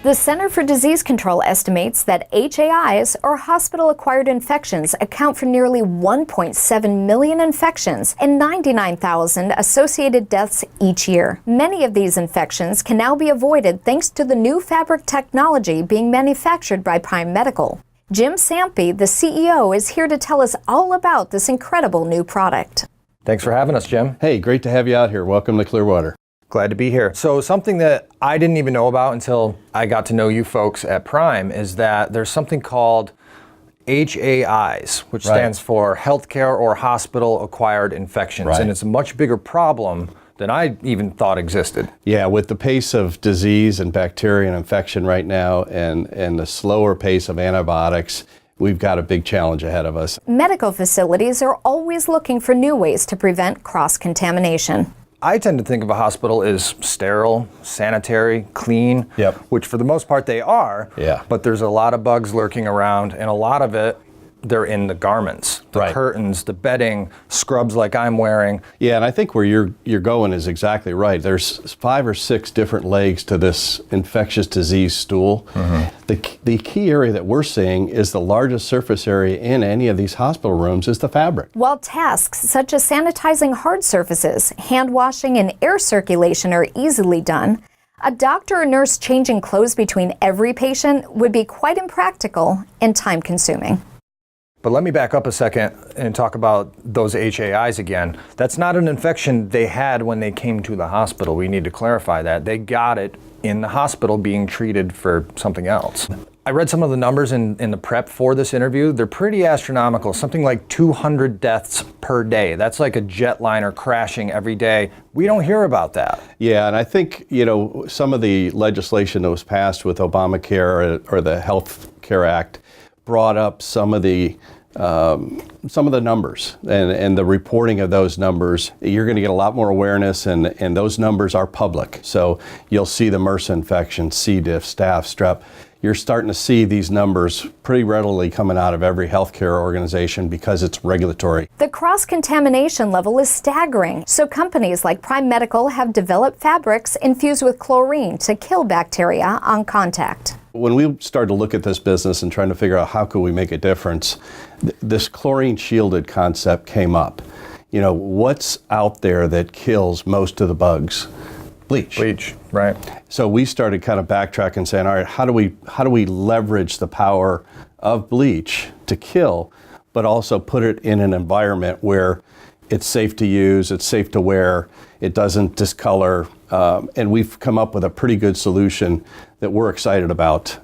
The Center for Disease Control estimates that HAIs, or hospital-acquired infections, account for nearly 1.7 million infections and 99,000 associated deaths each year. Many of these infections can now be avoided thanks to the new fabric technology being manufactured by Prime Medical. Jim Sampy, the CEO, is here to tell us all about this incredible new product. Thanks for having us, Jim. Hey, great to have you out here. Welcome to Clearwater. Glad to be here. So something that I didn't even know about until I got to know you folks at Prime is that there's something called HAIs, which stands for healthcare or hospital acquired infections. Right. And it's a much bigger problem than I even thought existed. Yeah, with the pace of disease and bacteria and infection right now and the slower pace of antibiotics, we've got a big challenge ahead of us. Medical facilities are always looking for new ways to prevent cross-contamination. I tend to think of a hospital as sterile, sanitary, clean, which for the most part they are, but there's a lot of bugs lurking around, and a lot of it, they're in the garments, the curtains, the bedding, scrubs like I'm wearing. Yeah, and I think where you're going is exactly right. There's 5 or 6 different legs to this infectious disease stool. The key area that we're seeing is the largest surface area in any of these hospital rooms is the fabric. While tasks such as sanitizing hard surfaces, hand washing, and air circulation are easily done, a doctor or nurse changing clothes between every patient would be quite impractical and time-consuming. But let me back up a second and talk about those HAIs again. That's not an infection they had when they came to the hospital. We need to clarify that. They got it in the hospital being treated for something else. I read some of the numbers in the prep for this interview. They're pretty astronomical, something like 200 deaths per day. That's like a jetliner crashing every day. We don't hear about that. Yeah, and I think, some of the legislation that was passed with Obamacare or the Health Care Act brought up some of the numbers and the reporting of those numbers. You're going to get a lot more awareness, and those numbers are public. So you'll see the MRSA infection, C. diff, staph, strep. You're starting to see these numbers pretty readily coming out of every healthcare organization because it's regulatory. The cross-contamination level is staggering, so companies like Prime Medical have developed fabrics infused with chlorine to kill bacteria on contact. When we started to look at this business and trying to figure out how could we make a difference, this chlorine shielded concept came up. What's out there that kills most of the bugs? Bleach, right. So we started kind of backtracking and saying, all right, how do we leverage the power of bleach to kill, but also put it in an environment where it's safe to use, it's safe to wear, it doesn't discolor, and we've come up with a pretty good solution that we're excited about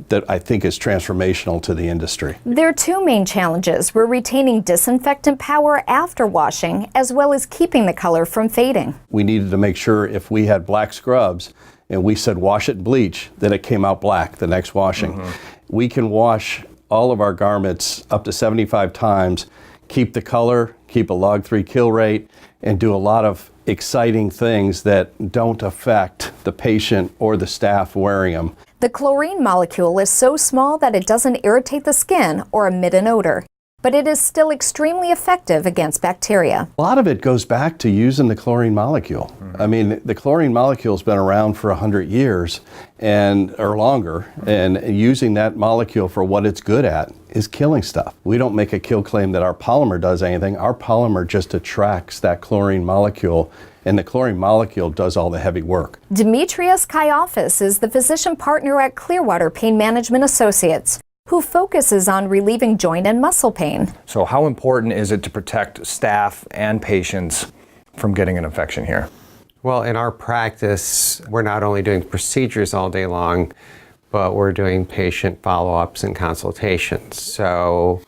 that I think is transformational to the industry. There are 2 main challenges. We're retaining disinfectant power after washing, as well as keeping the color from fading. We needed to make sure if we had black scrubs and we said wash it in bleach, then it came out black the next washing. We can wash all of our garments up to 75 times, keep the color, keep a log 3 kill rate, and do a lot of exciting things that don't affect the patient or the staff wearing them. The chlorine molecule is so small that it doesn't irritate the skin or emit an odor, but it is still extremely effective against bacteria. A lot of it goes back to using the chlorine molecule. I mean, the chlorine molecule's been around for 100 years or longer, and using that molecule for what it's good at is killing stuff. We don't make a kill claim that our polymer does anything. Our polymer just attracts that chlorine molecule, and the chlorine molecule does all the heavy work. Demetrius Kaiafas is the physician partner at Clearwater Pain Management Associates, who focuses on relieving joint and muscle pain. So how important is it to protect staff and patients from getting an infection here? Well, in our practice, we're not only doing procedures all day long, but we're doing patient follow-ups and consultations. So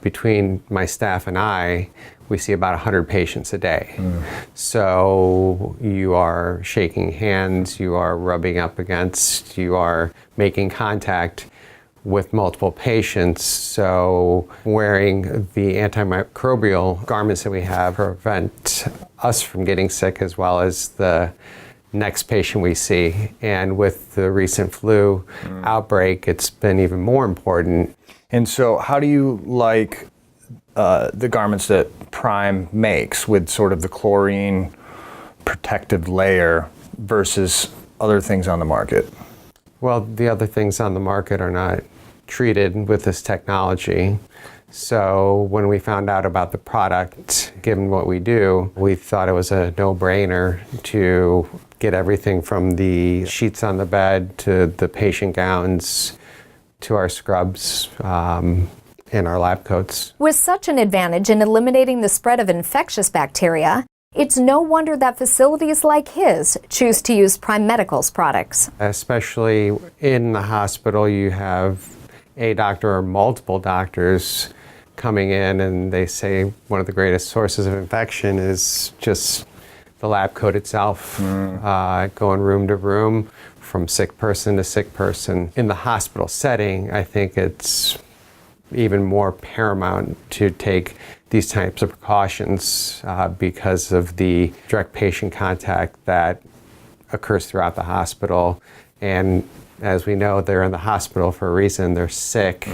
between my staff and I, we see about 100 patients a day. So you are shaking hands, you are rubbing up against, you are making contact with multiple patients. So wearing the antimicrobial garments that we have prevent us from getting sick as well as the next patient we see. And with the recent flu outbreak, it's been even more important. And so how do you like the garments that Prime makes with sort of the chlorine protective layer versus other things on the market? Well, the other things on the market are not treated with this technology. So when we found out about the product, given what we do, we thought it was a no-brainer to get everything from the sheets on the bed to the patient gowns to our scrubs and our lab coats. With such an advantage in eliminating the spread of infectious bacteria, it's no wonder that facilities like his choose to use Prime Medical's products. Especially in the hospital, you have a doctor or multiple doctors coming in, and they say one of the greatest sources of infection is just the lab coat itself, going room to room, from sick person to sick person. In the hospital setting, I think it's even more paramount to take these types of precautions because of the direct patient contact that occurs throughout the hospital. And as we know, they're in the hospital for a reason. They're sick.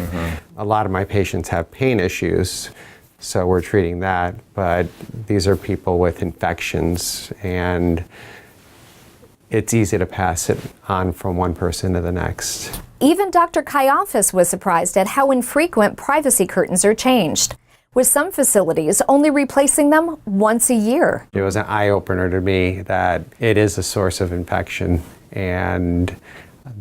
A lot of my patients have pain issues, so we're treating that. But these are people with infections, and it's easy to pass it on from one person to the next. Even Dr. Kayafas was surprised at how infrequent privacy curtains are changed, with some facilities only replacing them once a year. It was an eye-opener to me that it is a source of infection and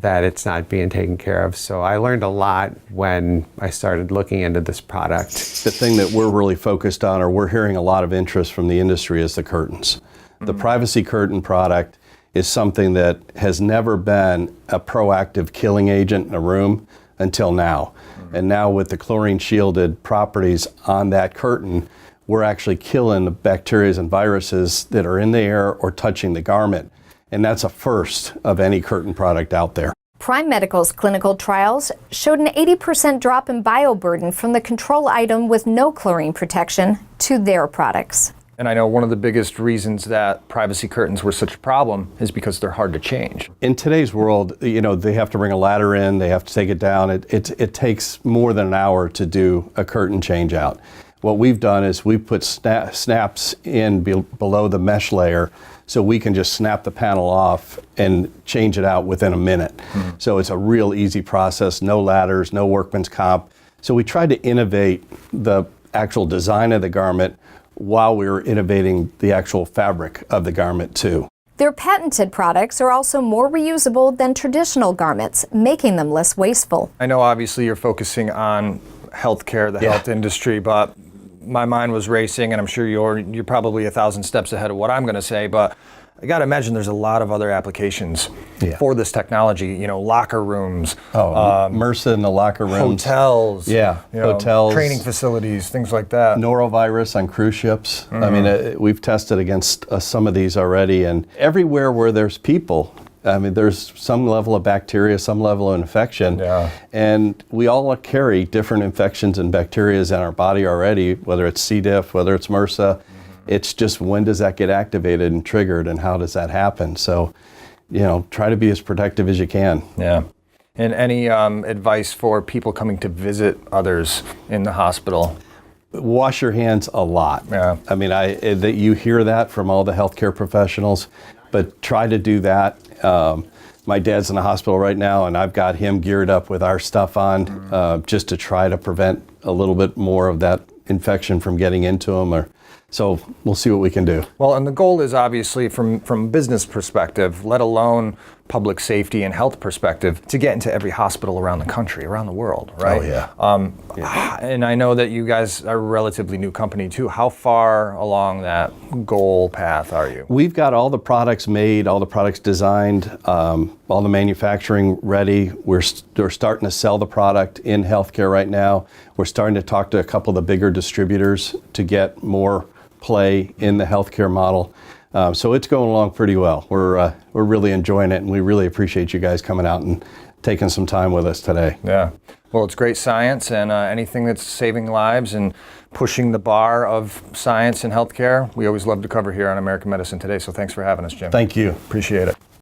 that it's not being taken care of. So I learned a lot when I started looking into this product. The thing that we're really focused on, or we're hearing a lot of interest from the industry, is the curtains. The privacy curtain product is something that has never been a proactive killing agent in a room until now. And now with the chlorine shielded properties on that curtain, we're actually killing the bacteria and viruses that are in the air or touching the garment. And that's a first of any curtain product out there. Prime Medical's clinical trials showed an 80% drop in bioburden from the control item with no chlorine protection to their products. And I know one of the biggest reasons that privacy curtains were such a problem is because they're hard to change. In today's world, you know, they have to bring a ladder in, they have to take it down. It takes more than an hour to do a curtain change out. What we've done is we put snaps in below the mesh layer so we can just snap the panel off and change it out within a minute. So it's a real easy process, no ladders, no workman's comp. So we tried to innovate the actual design of the garment while we were innovating the actual fabric of the garment too. Their patented products are also more reusable than traditional garments, making them less wasteful. I know obviously you're focusing on healthcare, the health industry, but my mind was racing, and I'm sure you're probably 1,000 steps ahead of what I'm going to say, but I got to imagine there's a lot of other applications for this technology. You know, locker rooms, MRSA in the locker rooms, hotels, hotels, training facilities, things like that. Norovirus on cruise ships. I mean, we've tested against some of these already, and everywhere where there's people, I mean, there's some level of bacteria, some level of infection, and we all carry different infections and bacteria in our body already, whether it's C. diff, whether it's MRSA. It's just, when does that get activated and triggered, and how does that happen? So, you know, try to be as protective as you can. Yeah. And any advice for people coming to visit others in the hospital? Wash your hands a lot. Yeah. I mean, that you hear that from all the healthcare professionals, but try to do that. My dad's in the hospital right now, and I've got him geared up with our stuff on just to try to prevent a little bit more of that infection from getting into him. So we'll see what we can do. Well, and the goal is obviously from business perspective, let alone public safety and health perspective, to get into every hospital around the country, around the world, right? Oh, yeah. And I know that you guys are a relatively new company too. How far along that goal path are you? We've got all the products made, all the products designed, all the manufacturing ready. We're starting to sell the product in healthcare right now. We're starting to talk to a couple of the bigger distributors to get more play in the healthcare model. So it's going along pretty well. We're really enjoying it, and we really appreciate you guys coming out and taking some time with us today. Yeah. Well, it's great science, and anything that's saving lives and pushing the bar of science and healthcare, we always love to cover here on American Medicine Today. So thanks for having us, Jim. Thank you. Appreciate it.